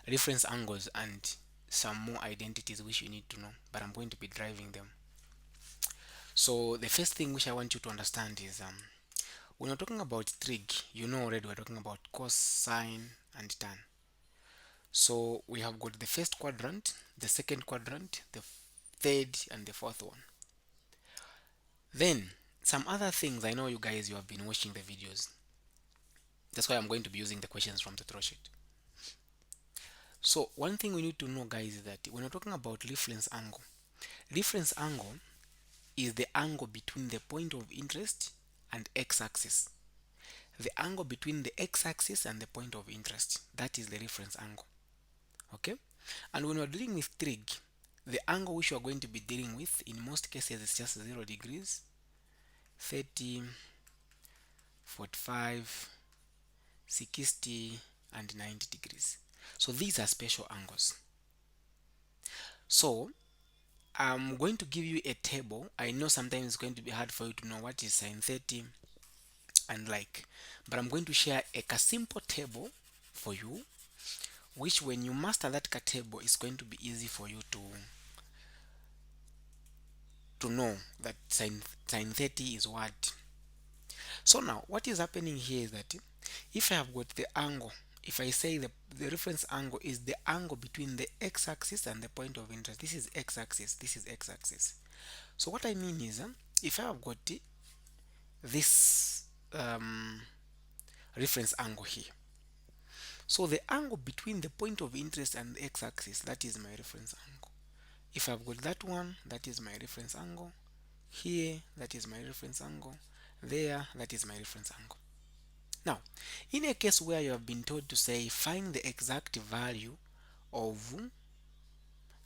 reference angles and some more identities which you need to know, but I'm going to be driving them. So the first thing which I want you to understand is when we're talking about trig, you know already we're talking about cos, sine, and tan. So we have got the first quadrant, the second quadrant, the third, and the fourth one. Then some other things, I know you guys, you have been watching the videos. That's why I'm going to be using the questions from the throw sheet. So one thing we need to know, guys, is that when we're talking about reference angle is the angle between the point of interest and x-axis. The angle between the x-axis and the point of interest, that is the reference angle. Okay? And when we're dealing with trig, the angle which we're going to be dealing with in most cases is just 0 degrees, 30, 45, 60, and 90 degrees. So these are special angles. So I'm going to give you a table. I know sometimes it's going to be hard for you to know what is sine 30 and like, but I'm going to share a simple table for you, which when you master that table, it's going to be easy for you to know that sine 30 is what. So now what is happening here is that if I have got the angle, if I say the reference angle is the angle between the x-axis and the point of interest, this is x-axis, this is x-axis. So what I mean is if I have got this reference angle here, so the angle between the point of interest and the x-axis, that is my reference angle. If I've got that one, that is my reference angle. Here, that is my reference angle. There, that is my reference angle. Now, in a case where you have been told to say find the exact value of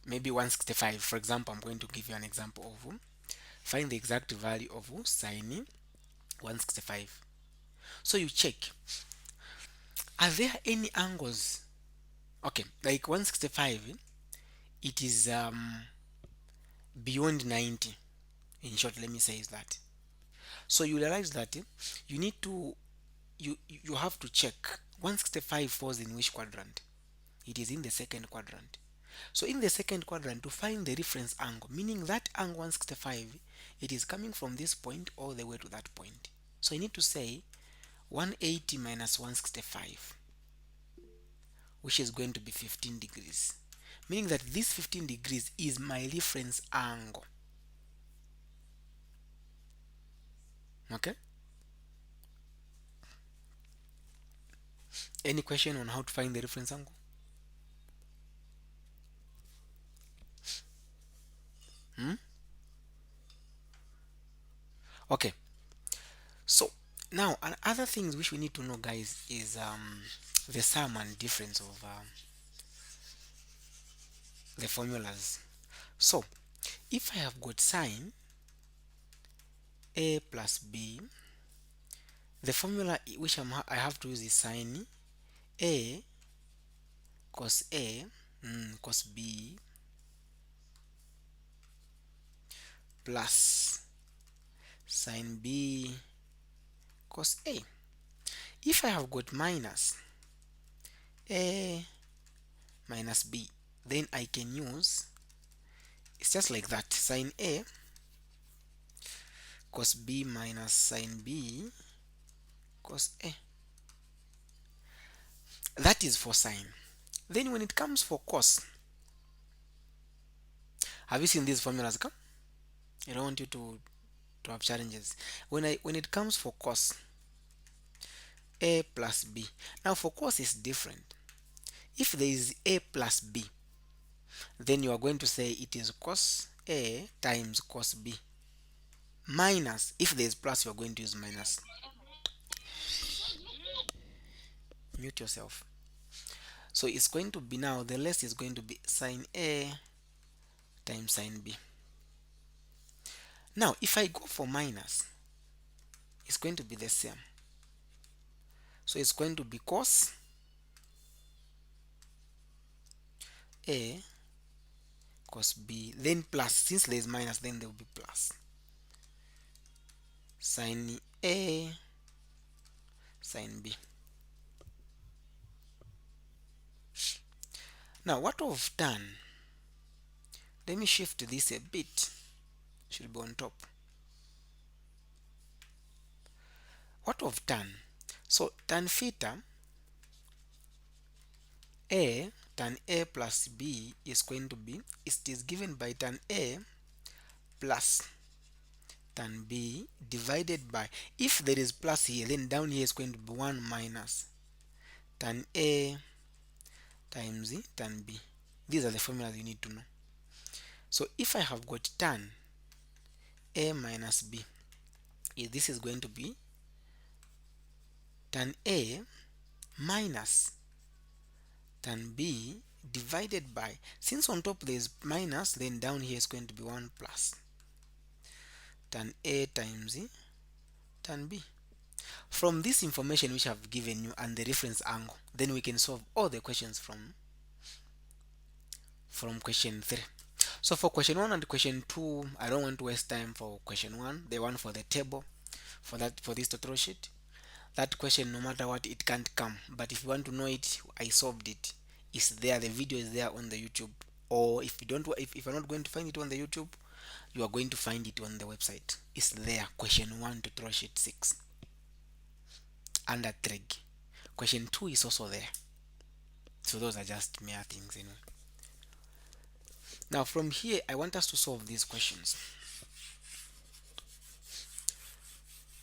maybe 165, for example, I'm going to give you an example of find the exact value of sine 165. So you check, are there any angles? Okay, like 165, it is beyond 90. In short, let me say is that. So you realize that you need to you have to check 165 falls in which quadrant. It is in the second quadrant. So in the second quadrant, to find the reference angle, meaning that angle 165, it is coming from this point all the way to that point. So I need to say 180 minus 165, which is going to be 15 degrees, meaning that this 15 degrees is my reference angle. Okay, any question on how to find the reference angle? Hmm? Okay, so now other things which we need to know, guys, is the sum and difference of the formulas. So if I have got sine a plus b, the formula which I have to use is sine a cos a cos b plus sine b cos a. If I have got minus a minus b, then I can use, it's just like that, sine a cos b minus sine b cos a. That is for sine. Then when it comes for cos, have you seen these formulas come? I don't want you to have challenges. When it comes for cos, a plus b. Now for cos is different. If there is a plus b, then you are going to say it is cos a times cos b, minus, if there is plus, you are going to use minus. Mute yourself. So it's going to be, now the less is going to be sine a times sine b. Now if I go for minus, it's going to be the same. So it's going to be cos a cos b, then plus, since there is minus, then there will be plus sine a sine b. Now what of tan? Let me shift this a bit, should be on top. What of tan? So tan theta, a, tan a plus b is going to be, it is given by tan a plus tan b divided by, if there is plus here, then down here is going to be 1 minus tan a times tan b. These are the formulas you need to know. So if I have got tan a minus b, this is going to be tan a minus tan b divided by, since on top there is minus, then down here is going to be 1 plus tan a times tan b. From this information which I've given you and the reference angle, then we can solve all the questions from question 3. So for question 1 and question 2, I don't want to waste time for question 1, the one for the table, for this tutorial sheet. That question, no matter what, it can't come. But if you want to know it, I solved it. It's there. The video is there on the YouTube. Or if you don't, if you're not going to find it on the YouTube, you are going to find it on the website. It's there. Question 1 tutorial sheet 6 under trig. Question 2 is also there. So those are just mere things, you know. Now from here, I want us to solve these questions.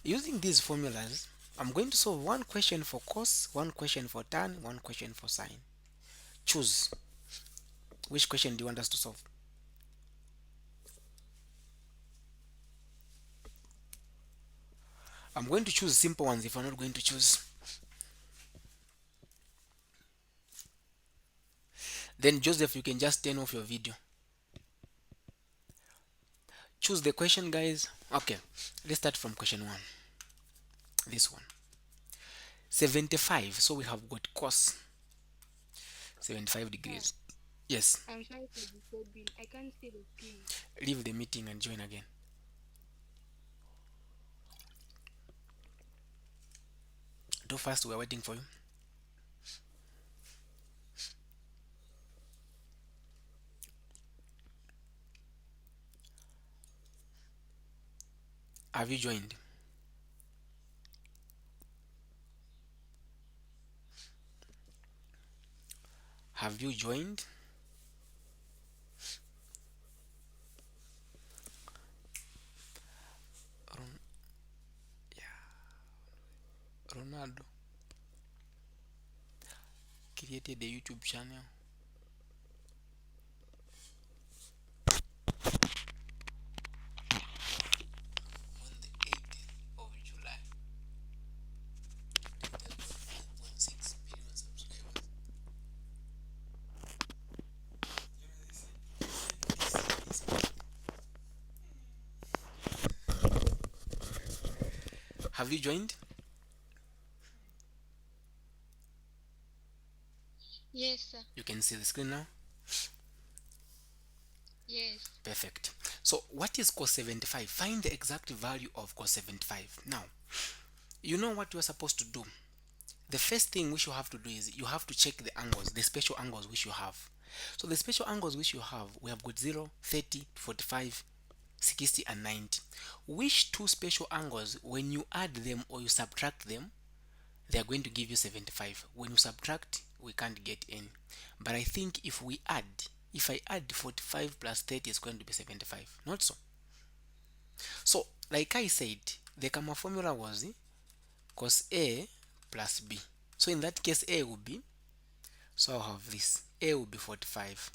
Using these formulas, I'm going to solve one question for cos, one question for tan, one question for sine. Choose. Which question do you want us to solve? I'm going to choose simple ones if I'm not going to choose. Then Joseph, you can just turn off your video. Choose the question, guys. Okay, let's start from question 1. This one. 75. So we have got cos 75 degrees. Yes. I'm sorry for disturbing. I can't see the screen. Leave the meeting and join again. Do fast, we're waiting for you. Have you joined? Have you joined? Ronaldo created a YouTube channel. On the 18th of July. They've got 5.6 billion subscribers. Have you joined? Yes, sir. You can see the screen now. Yes. Perfect. So what is cos 75? Find the exact value of cos 75. Now, you know what you are supposed to do. The first thing which you have to do is you have to check the angles, the special angles which you have. So the special angles which you have, we have got 0, 30, 45, 60 and 90. Which two special angles, when you add them or you subtract them, they are going to give you 75. When you subtract, we can't get any. But I think if I add 45 plus 30, it's going to be 75. Not so. So like I said, the Gamma formula was cos A plus B. So in that case, A will be, so I'll have this. A will be 45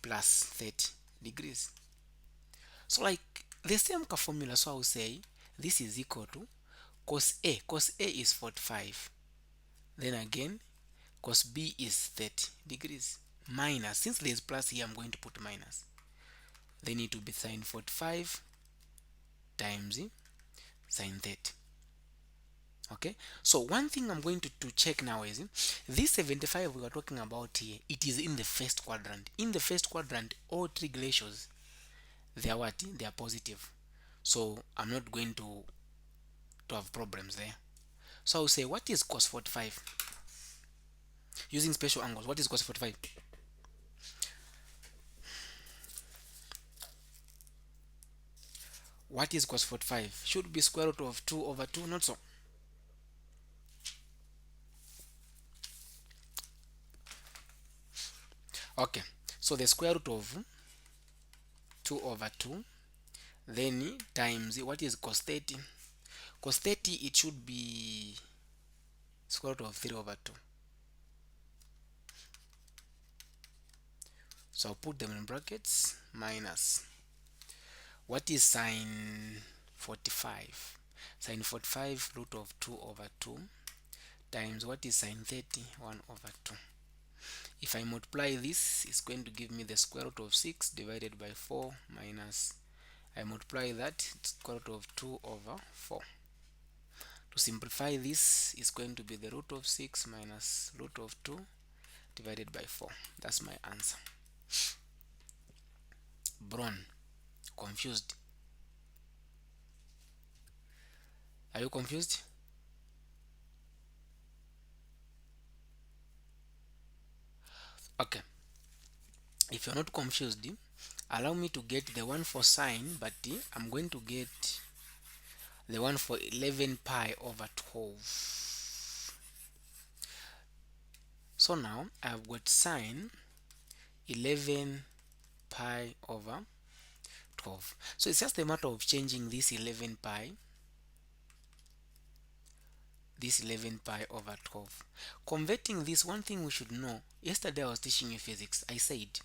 plus 30 degrees. So like the same formula, so I will say this is equal to cos A. Cos A is 45. Then again, cos B is 30 degrees. Minus, since there is plus here, I'm going to put minus. Then it will be sine 45 times sine 30. Okay, so one thing I'm going to check now is this 75 we are talking about here, it is in the first quadrant. In the first quadrant, all trig ratios, they are what? They are positive. So I'm not going to have problems there. So I'll say, what is cos 45? Using special angles, what is cos 45? What is cos 45? Should be square root of 2 over 2, not so. Okay, so the square root of 2 over 2, then times what is cos 30? Cos 30, it should be square root of 3 over 2. So I'll put them in brackets minus what is sine 45? Sine 45 root of 2 over 2 times what is sine 30? 1 over 2. If I multiply this, it's going to give me the square root of 6 divided by 4 minus, I multiply that, it's square root of 2 over 4. To simplify this, is going to be the root of 6 minus root of 2 divided by 4. That's my answer. Bron, confused? Are you confused? Okay. If you're not confused, allow me to get the one for sine, but I'm going to get the one for 11 pi over 12. So now I've got sine 11 pi over 12. So it's just a matter of changing this 11 pi, this 11 pi over 12. Converting this, one thing we should know, yesterday I was teaching you physics. I said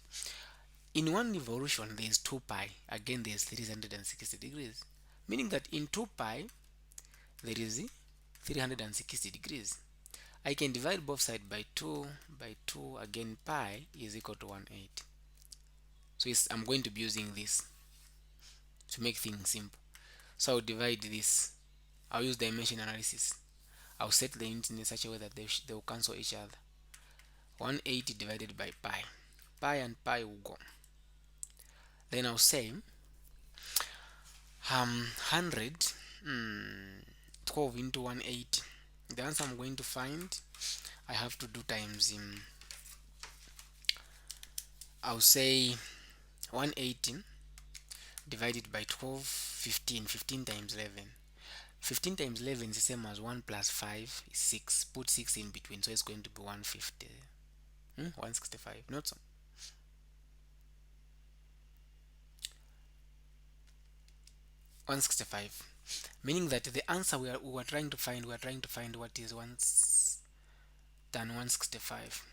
in one revolution there is 2 pi, again there is 360 degrees, meaning that in 2 pi there is 360 degrees. I can divide both sides by 2, again pi is equal to 180. So I'm going to be using this to make things simple. So I'll divide this, I'll use dimension analysis. I'll set the units in such a way that they will cancel each other. 180 divided by pi. Pi and pi will go. Then I'll say 100 12 into 180. The answer I'm going to find, I have to do times I'll say 180 divided by 12, 15. 15 times 11. 15 times 11 is the same as 1 plus 5 is 6. Put 6 in between, so it's going to be 150. 165, not so. 165, meaning that the answer we were trying to find, what is 1 than 165.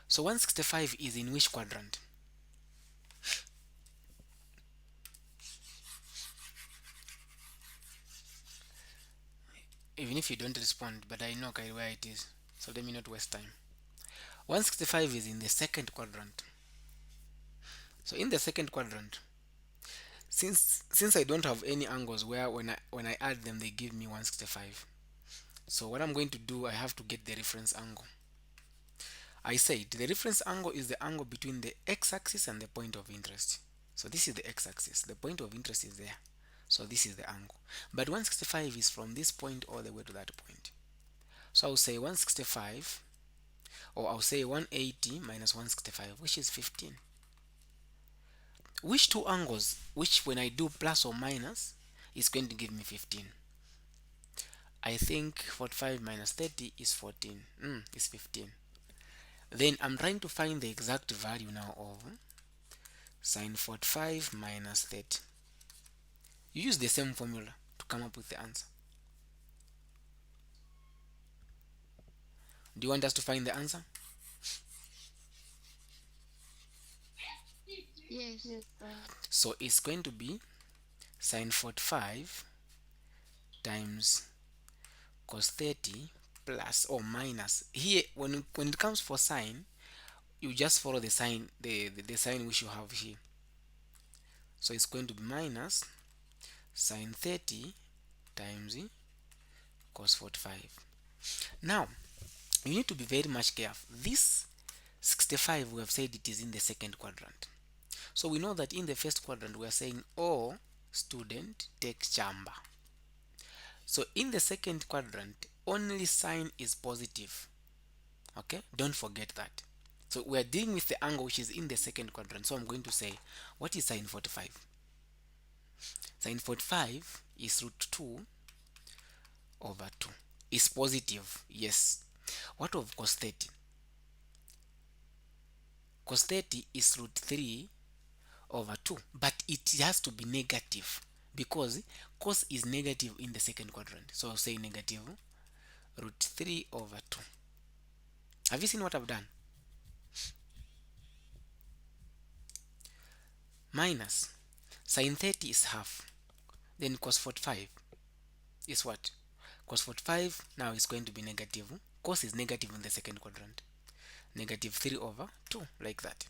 So 165 is in which quadrant? Even if you don't respond, but I know where it is, so let me not waste time. 165 is in the second quadrant. So in the second quadrant, since I don't have any angles where when I add them they give me 165, so what I'm going to do, I have to get the reference angle. I said the reference angle is the angle between the x-axis and the point of interest. So this is the x-axis, the point of interest is there, so this is the angle. But 165 is from this point all the way to that point. So I'll say 165, or I'll say 180 minus 165, which is 15. Which two angles, which when I do plus or minus, is going to give me 15? I think 45 minus 30 is 14. It's 15. Then I'm trying to find the exact value now of sine 45 minus 30. You use the same formula to come up with the answer. Do you want us to find the answer? Yes. So it's going to be sine 45 times cos 30 plus or minus. Here, when it comes for sine, you just follow the sign, the sign which you have here. So it's going to be minus sine 30 times cos 45. Now you need to be very much careful. This 65, we have said it is in the second quadrant. So we know that in the first quadrant we are saying all student take chamber. So in the second quadrant only sign is positive. Okay, don't forget that. So we are dealing with the angle which is in the second quadrant. So I'm going to say, what is sine 45? Sine 45 is root 2 over 2. Is positive, yes. What of cos 30? Cos 30 is root 3 over 2, but it has to be negative because cos is negative in the second quadrant. So I'll say negative root 3 over 2. Have you seen what I've done? Minus sine 30 is half. Then cos 45 is what? Cos 45 now is going to be negative. Cos is negative in the second quadrant. Negative 3 over 2, like that.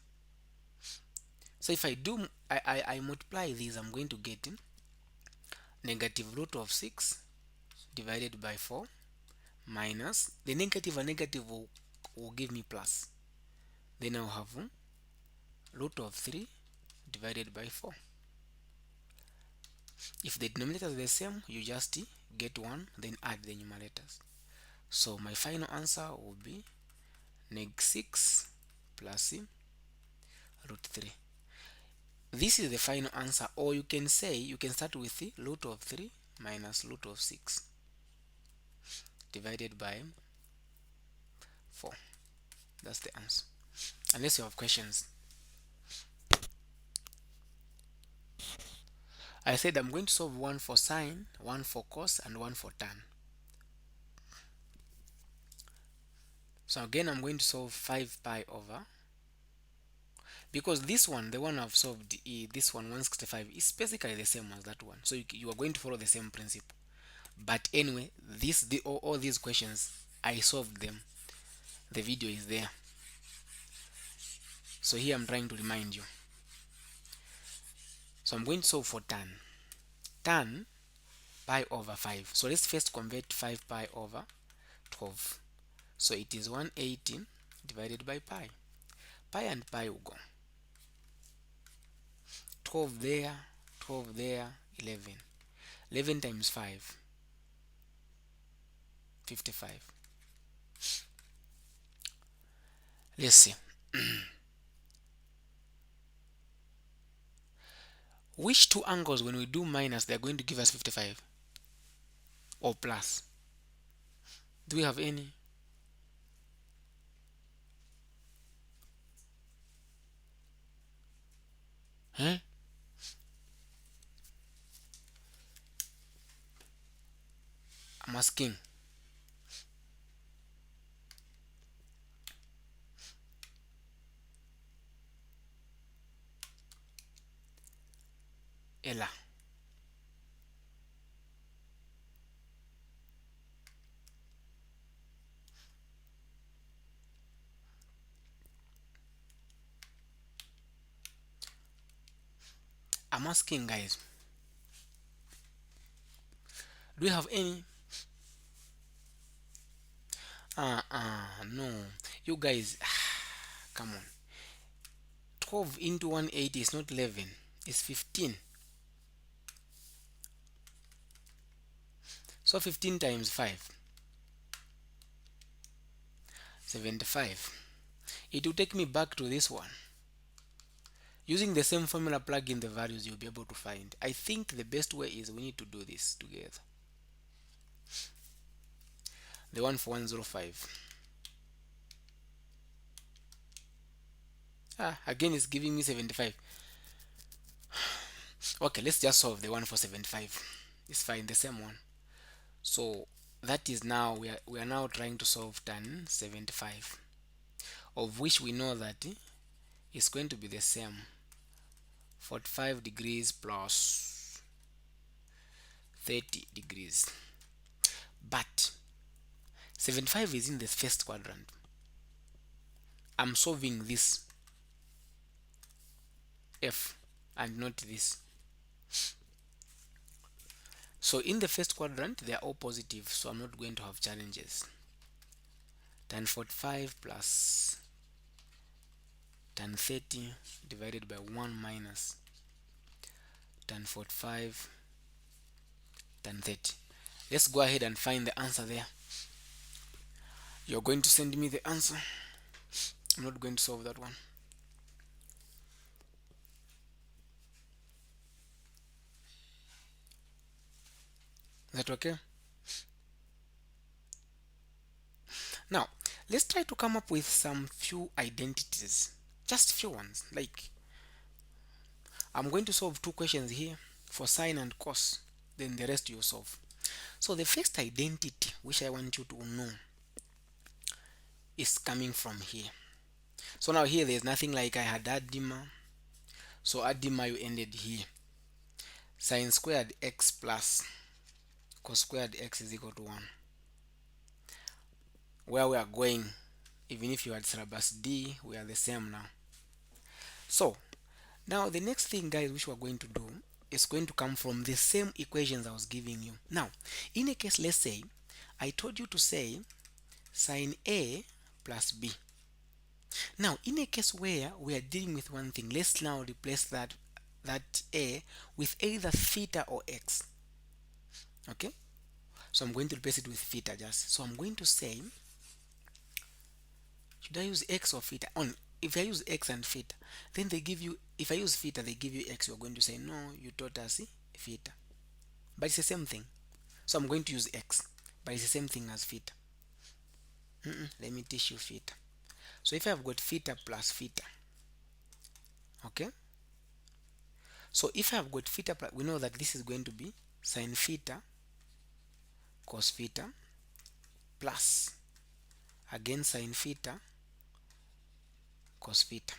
So if I multiply these, I'm going to get negative root of 6 divided by 4 minus the negative and negative will give me plus. Then I'll have root of 3 divided by 4. If the denominators are the same, you just get 1, then add the numerators. So my final answer will be neg 6 plus root 3. This is the final answer, or you can say, you can start with the root of 3 minus root of 6 divided by 4. That's the answer. Unless you have questions. I said I'm going to solve one for sine, one for cos, and one for tan. So again, I'm going to solve 5 pi over, because this one, the one I've solved, this one 165, is basically the same as that one. So you are going to follow the same principle. But anyway, all these questions, I solved them. The video is there. So here I'm trying to remind you. So I'm going to solve for tan. Tan pi over 5. So let's first convert 5 pi over 12. So it is 180 divided by pi. Pi and pi will go. 12 there, 12 there, 11. 11 times 5, 55. Let's see. Which two angles, when we do minus, they're going to give us 55 or plus? Do we have any? Huh? I'm asking. Ella. I'm asking, guys. Do we have any? No. You guys, come on. 12 into 180 is not 11. It's 15. So 15 times 5. 75. It will take me back to this one. Using the same formula, plug in the values, you'll be able to find. I think the best way is we need to do this together. The one for 105. Again it's giving me 75. Okay, let's just solve the one for 75. It's fine, the same one. So that is now, we are now trying to solve tan 75, of which we know that it's going to be the same. 45 degrees plus 30 degrees. But 75 is in the first quadrant. I'm solving this F and not this. So in the first quadrant, they are all positive, so I'm not going to have challenges. Tan 45 plus tan 30 divided by 1 minus tan 45 tan 30. Let's go ahead and find the answer there. You're going to send me the answer. I'm not going to solve that one. Is that okay? Now, let's try to come up with some few identities. Just few ones. Like, I'm going to solve two questions here for sine and cos. Then the rest you solve. So the first identity which I want you to know is coming from here. So now here there's nothing like I had adima. So adima you ended here. Sine squared x plus cos squared x is equal to 1. Where we are going, even if you had syllabus D, we are the same now. So now the next thing, guys, which we're going to do is going to come from the same equations I was giving you. Now, in a case, let's say I told you to say sine A plus B. Now, in a case where we are dealing with one thing, let's now replace that A with either theta or x. Okay? So I'm going to replace it with theta just. So I'm going to say, should I use x or theta? On if I use x and theta, then they give you, if I use theta, they give you x. You're going to say, no, you taught us theta. But it's the same thing. So I'm going to use x, but it's the same thing as theta. Let me teach you theta. So if I've got theta plus theta, okay? So if I've got theta plus, we know that this is going to be sine theta cos theta plus again sine theta cos theta.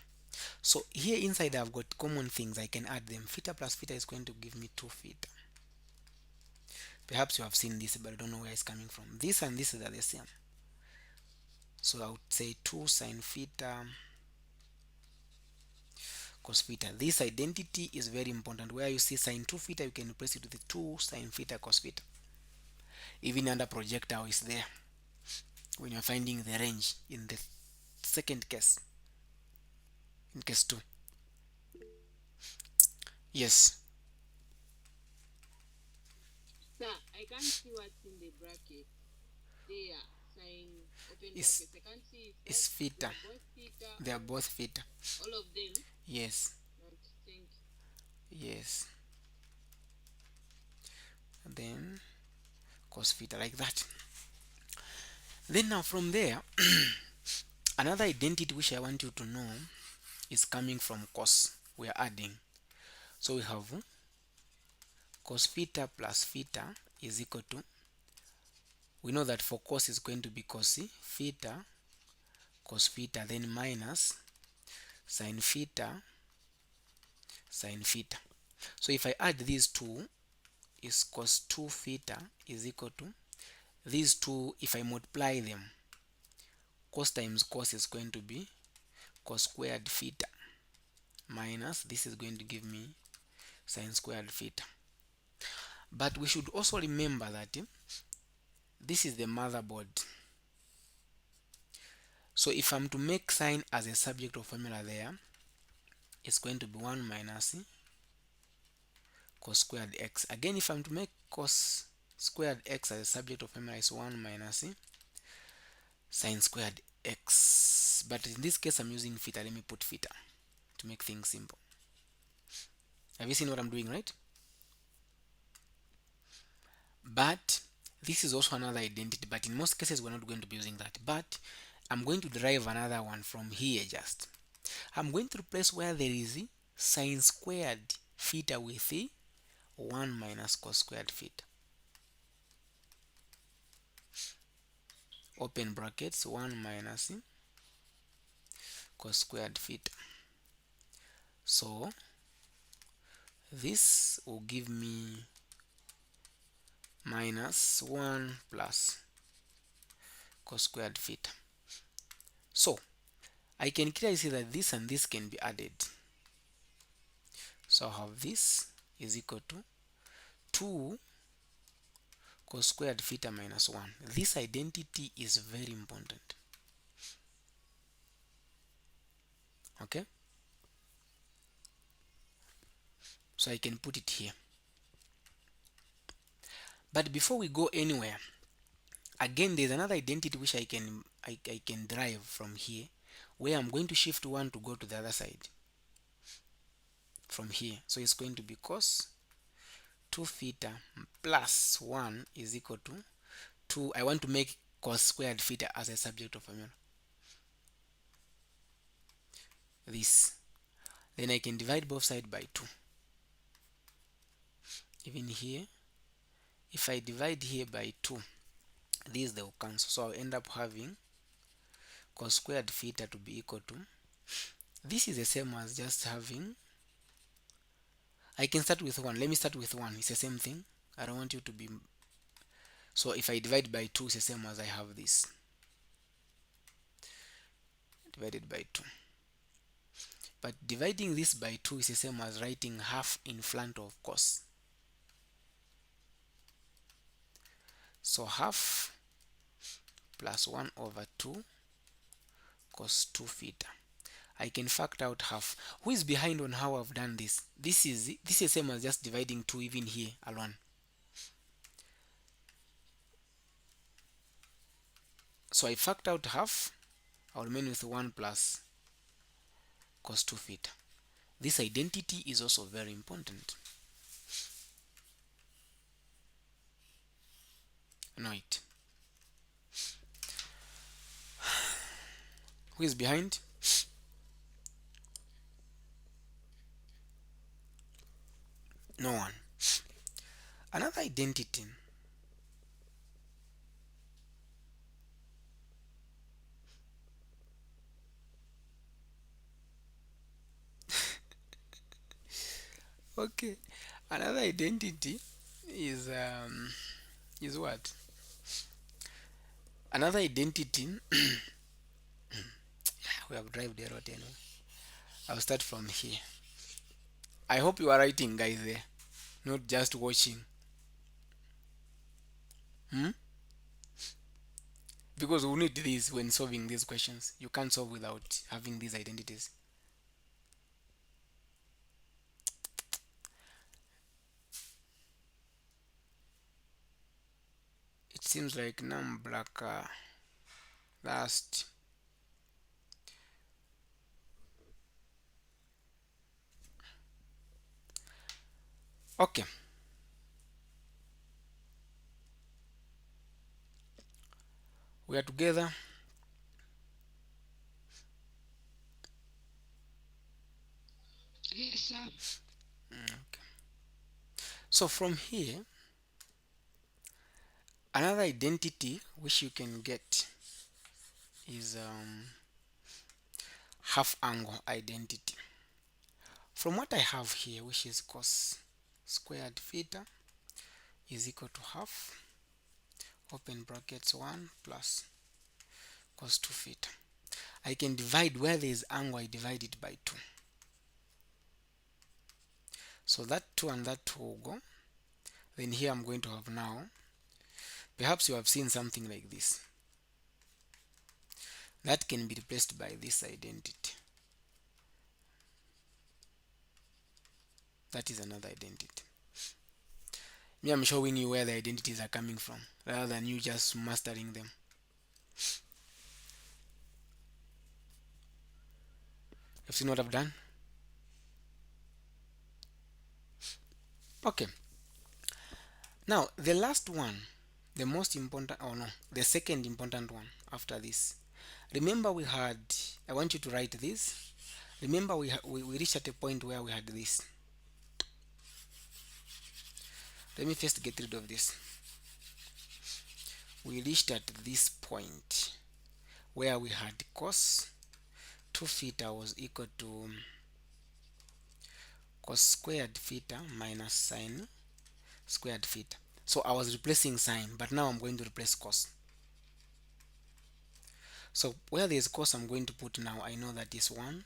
So here inside I've got common things, I can add them. Theta plus theta is going to give me 2 theta. Perhaps you have seen this, but I don't know where it's coming from. This and this are the same. So I would say 2 sine theta cos theta. This identity is very important. Where you see sine 2 theta, you can replace it with the 2 sine theta cos theta. Even under projectile is there when you're finding the range in the second case, in case 2. Yes, Sir, I can't see what's in the bracket. There, sign open is brackets. I can't see if is that's they theta. are both theta They are or both theta. all of them. Yes, Right, thank you. yes. Then cos theta like that. Then now from there, another identity which I want you to know is coming from cos. We are adding. So we have cos theta plus theta is equal to, we know that for cos is going to be cos theta cos theta, then minus sin theta sin theta. So if I add these two, is cos 2 theta is equal to these two. If I multiply them, cos times cos is going to be cos squared theta minus this is going to give me sin squared theta. But we should also remember that this is the motherboard. So if I'm to make sine as a subject of formula there, it's going to be 1 minus cos squared x. Again, if I'm to make cos squared x as a subject of formula, it's 1 minus sine squared x. But in this case, I'm using theta. Let me put theta to make things simple. Have you seen what I'm doing, right? But this is also another identity, but in most cases we're not going to be using that. But I'm going to derive another one from here. Just I'm going to replace where there is sine squared theta with 1 minus cos squared theta, open brackets, 1 minus cos squared theta. So this will give me minus 1 plus cos squared theta. So I can clearly see that this and this can be added. So I have this is equal to 2 cos squared theta minus 1. This identity is very important. Okay? So I can put it here. But before we go anywhere, again there's another identity which I can derive from here, where I'm going to shift 1 to go to the other side from here. So it's going to be cos 2 theta plus 1 is equal to 2. I want to make cos squared theta as a subject of formula. This. Then I can divide both sides by 2. Even here, if I divide here by 2, these they will cancel. So I'll end up having cos squared theta to be equal to, this is the same as just having, I can start with 1. Let me start with 1. It's the same thing. I don't want you to be, so if I divide by 2, it's the same as I have this divided by 2. But dividing this by 2 is the same as writing half in front of cos. So half plus 1 over 2 cos 2 theta. I can factor out half. Who is behind on how I've done this? This is the same as just dividing 2 even here alone. So I factor out half. I'll remain with 1 plus cos 2 theta. This identity is also very important. Know it. Who is behind? No one. Another identity. Okay. Another identity is what? Another identity we have derived a lot anyway. I'll start from here. I hope you are writing, guys, there, not just watching. Because we need this when solving these questions. You can't solve without having these identities. It seems like num black last. Okay. We are together. Yes, sir. Okay. So from here, another identity which you can get is half angle identity. From what I have here, which is cos squared theta is equal to half, open brackets 1 plus cos 2 theta. I can divide where there is angle, I divide it by 2. So that 2 and that 2 will go. Then here I'm going to have now, perhaps you have seen something like this. That can be replaced by this identity. That is another identity. Me, I'm showing you where the identities are coming from, rather than you just mastering them. You've seen what I've done? Okay. Now, the last one, the most important, oh no, the second important one after this. Remember we had, I want you to write this. Remember we reached at a point where we had this. Let me first get rid of this. We reached at this point where we had cos 2 theta was equal to cos squared theta minus sine squared theta. So I was replacing sine, but now I'm going to replace cos. So where there is cos, I'm going to put now, I know that is 1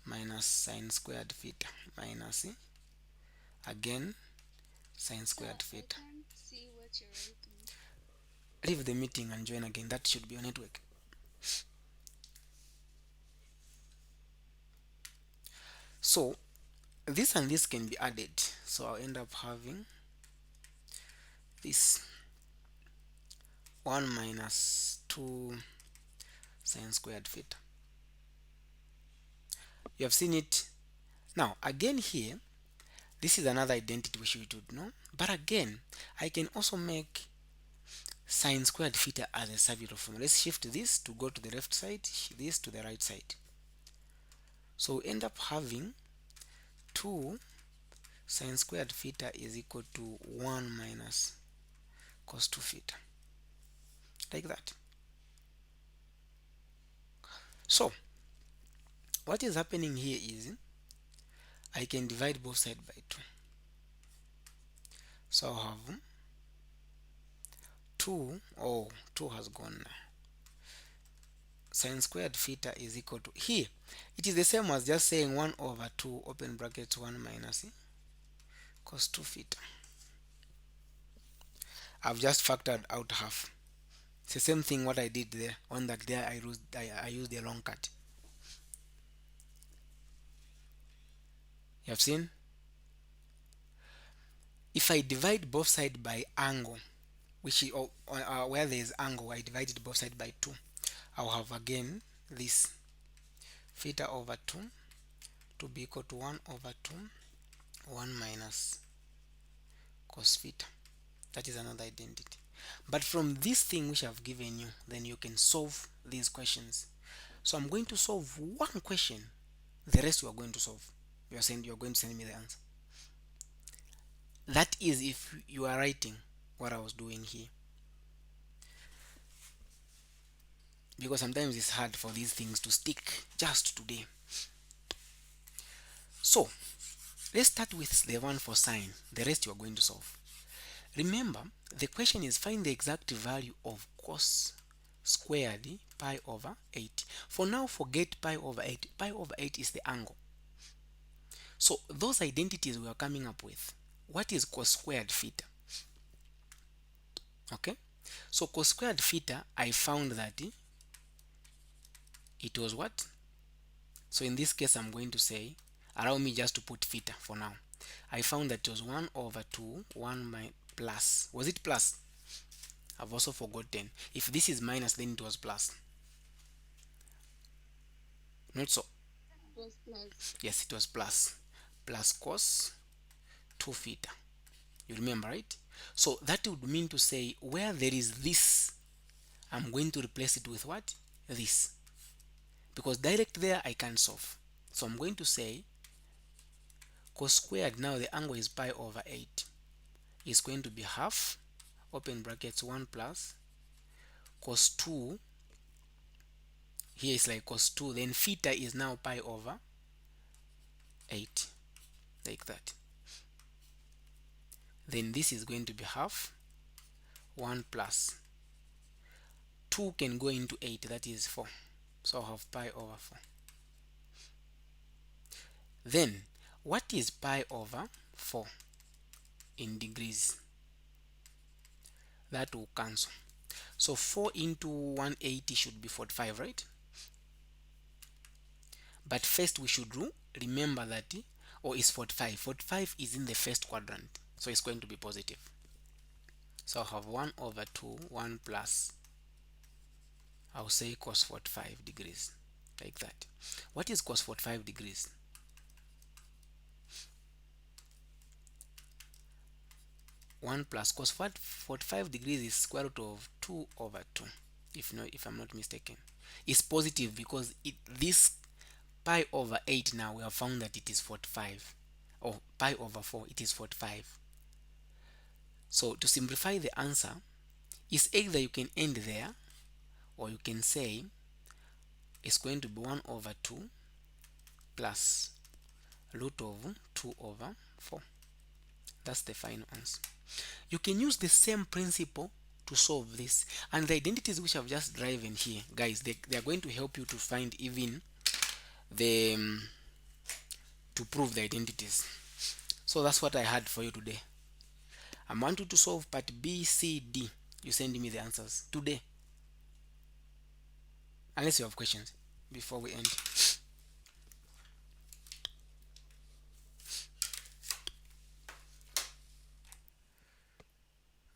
minus sine squared theta minus again sine squared theta. I can't see what you're writing. Leave the meeting and join again. That should be your network. So this and this can be added. So I'll end up having this 1 minus 2 sine squared theta. You have seen it. Now again here, This is another identity which we should know. But again, I can also make sine squared theta as a subunit formula. Let's shift this to go to the left side, this to the right side. So we end up having 2 sine squared theta is equal to 1 minus cos 2 theta, like that. So what is happening here is I can divide both sides by 2. So I'll have 2, oh, 2 has gone now. Sine squared theta is equal to, here it is the same as just saying 1 over 2 open brackets 1 minus cos 2 theta. I've just factored out half. It's the same thing what I did there, on that there I used a long cut. You have seen? If I divide both sides by angle, which is where there is angle, I divided both sides by 2. I'll have again this theta over 2 to be equal to 1 over 2 1 minus cos theta. That is another identity. But from this thing which I've given you, then you can solve these questions. So I'm going to solve one question, the rest you are going to solve. You're going to send me the answer. That is if you are writing what I was doing here, because sometimes it's hard for these things to stick just today. So let's start with the one for sine. The rest you are going to solve. Remember, the question is find the exact value of cos squared pi over 8. For now, forget pi over 8. Pi over 8 is the angle. So those identities we are coming up with, what is cos squared theta? Okay, so cos squared theta, I found that it was what? So in this case, I'm going to say, allow me just to put theta for now. I found that it was 1 over 2, 1 plus. Was it plus? I've also forgotten. If this is minus, then it was plus. Not so. It was plus. Yes, it was plus. Plus cos 2 theta. You remember, right? So that would mean to say where there is this, I'm going to replace it with what? This. Because direct there I can solve. So I'm going to say cos squared, now the angle is pi over 8, is going to be half, open brackets 1 plus cos 2, here is like cos 2, then theta is now pi over 8, like that. Then this is going to be half, 1 plus 2 can go into 8, that is 4. So I'll have pi over 4. Then what is pi over 4 in degrees? That will cancel. So 4 into 180 should be 45, right? But first we should remember that, or is 45. 45 is in the first quadrant, so it's going to be positive. So I'll have 1 over 2, 1 plus, I'll say cos 45 degrees, like that. What is cos 45 degrees? One plus cos 45 degrees is square root of 2 over 2, if I'm not mistaken. It's positive because this pi over 8, now we have found that it is 45, or pi over 4, it is 45. So to simplify the answer is either you can end there, or you can say it's going to be 1 over 2 plus root of 2 over 4. That's the final answer. You can use the same principle to solve this, and the identities which I've just driven here, guys, they are going to help you to find even the to prove the identities. So that's what I had for you today. I want you to solve part B, C, D. You send me the answers today, unless you have questions before we end.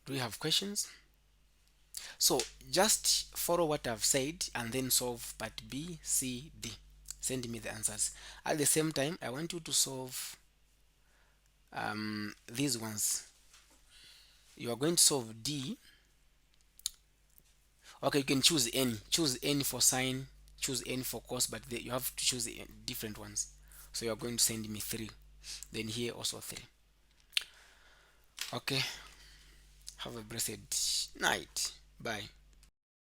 Do you have questions? So just follow what I've said and then solve part B, C, D. Send me the answers. At the same time, I want you to solve these ones. You are going to solve D. Okay, you can choose any. Choose any for sine, choose any for cos, but you have to choose different ones. So you are going to send me 3. Then here also 3. Okay, have a blessed night. Bye.